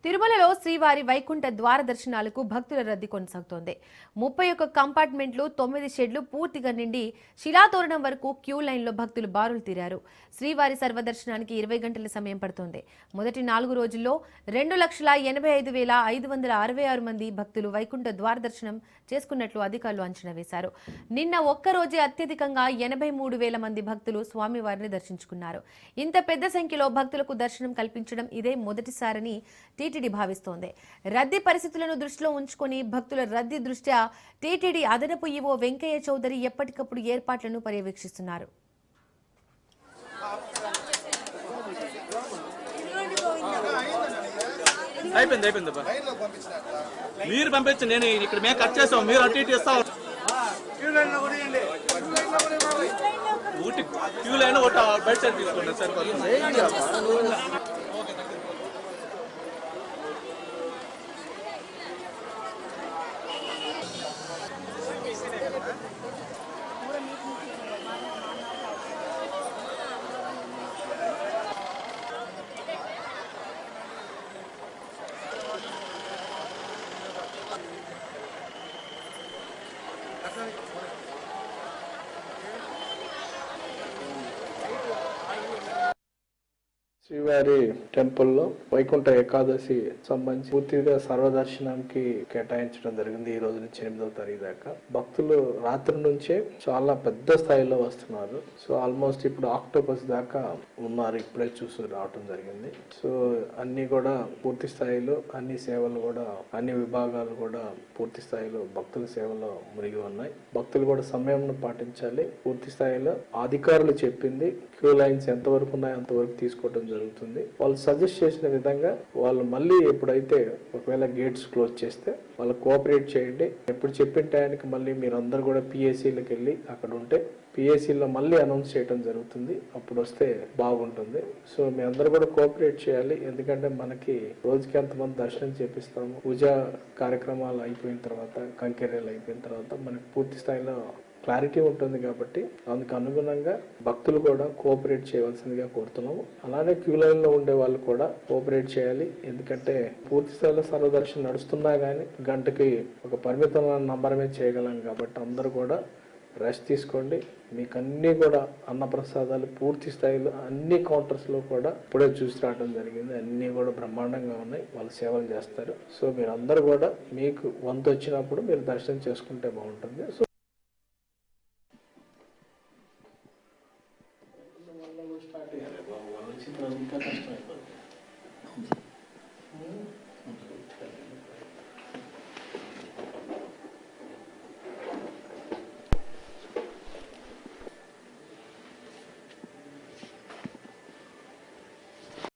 తిరుమలలో శ్రీవారి వైకుంఠ ద్వార దర్శనాలకు భక్తుల రద్దీ కొనసాగుతోంది. 31 కంపార్ట్మెంట్లు, 9 షెడ్లు పూర్తిగా నిండి శిలాతోరణం వరకు క్యూ లైన్లో భక్తులు బారులు తీరారు. శ్రీవారి సర్వదర్శనానికి 20 గంటల సమయం పడుతోంది. మొదటి 4 రోజుల్లో 2,85,566 మంది భక్తులు వైకుంఠ ద్వార దర్శనం చేసుకున్నట్లు అధికారులు అంచనా వేశారు. నిన్న ఒక్కరోజే అత్యధికంగా 83,000 మంది భక్తులు స్వామివారిని దర్శించుకున్నారు. ఇంత పెద్ద సంఖ్యలో భక్తులకు దర్శనం కల్పించడం ఇదే మొదటిసారని టీటీడీ భావిస్తోంది. రద్దీ పరిస్థితులను దృష్టిలో ఉంచుకొని భక్తుల రద్దీ దృష్ట్యా టీటీడీ అదనపు ఈవో వెంకయ్య చౌదరి ఎప్పటికప్పుడు ఏర్పాట్లను పర్యవేక్షిస్తున్నారు. మీరు పంపించి నేను ఇక్కడ మేము కట్ చేస్తాం, మీరు అటు ఇటు ఇస్తాం. క్యూ లైన్ ఒకటి బయట సైడ్ తీసుకోండి సరిపోతుంది. శ్రీవారి టెంపుల్లో వైకుంఠ ఏకాదశి సంబంధించి పూర్తిగా సర్వదర్శనానికి కేటాయించడం జరిగింది. ఈ రోజు నుంచి 8వ తారీఖు దాకా భక్తులు రాత్రి నుంచే చాలా పెద్ద స్థాయిలో వస్తున్నారు. సో ఆల్మోస్ట్ ఇప్పుడు ఆక్టోబస్ దాకా ఉన్నారు. ఇప్పుడే చూసి రావడం జరిగింది. సో అన్ని కూడా పూర్తి స్థాయిలో అన్ని సేవలు కూడా అన్ని విభాగాలు కూడా పూర్తి స్థాయిలో భక్తుల సేవలో మునిగి ఉన్నాయి. భక్తులు కూడా సమయం పాటించాలి. పూర్తి స్థాయిలో అధికారులు చెప్పింది క్యూ లైన్స్ ఎంతవరకు ఉన్నాయో అంతవరకు తీసుకోవడం జరుగుతుంది. వాళ్ళు సజెస్ట్ చేసిన విధంగా వాళ్ళు మళ్ళీ ఎప్పుడైతే ఒకవేళ గేట్స్ క్లోజ్ చేస్తే వాళ్ళు కోఆపరేట్ చేయండి. ఎప్పుడు చెప్పిన టైంకి మళ్ళీ మీరు అందరు కూడా పిఎస్సీలకు వెళ్ళి అక్కడ ఉంటే పిఎస్సీలో మళ్ళీ అనౌన్స్ చేయడం జరుగుతుంది. అప్పుడు వస్తే బాగుంటుంది. సో మీ అందరూ కూడా కోఆపరేట్ చేయాలి. ఎందుకంటే మనకి రోజుకి ఎంతమంది దర్శనం చేపిస్తాము. పూజా కార్యక్రమాలు అయిపోయిన తర్వాత, కంకెర్యాలు అయిపోయిన తర్వాత మనకి పూర్తి స్థాయిలో క్లారిటీ ఉంటుంది. కాబట్టి అందుకు అనుగుణంగా భక్తులు కూడా కోఆపరేట్ చేయవలసిందిగా కోరుతున్నాము. అలానే క్యూ లైన్ లో ఉండే వాళ్ళు కూడా కోఆపరేట్ చేయాలి. ఎందుకంటే పూర్తి స్థాయిలో సర్వదర్శనం నడుస్తున్నా కానీ గంటకి ఒక పరిమితమైన నంబరమే చేయగలం. కాబట్టి అందరూ కూడా రెస్ట్ తీసుకోండి. మీకు అన్ని కూడా అన్నప్రసాదాలు పూర్తి స్థాయిలో అన్ని కౌంటర్స్లో కూడా ఇప్పుడే చూసి రావడం జరిగింది. అన్నీ కూడా బ్రహ్మాండంగా ఉన్నాయి. వాళ్ళు సేవలు చేస్తారు. సో మీరు అందరూ కూడా మీకు వంతు వచ్చినప్పుడు మీరు దర్శనం చేసుకుంటే బాగుంటుంది. సో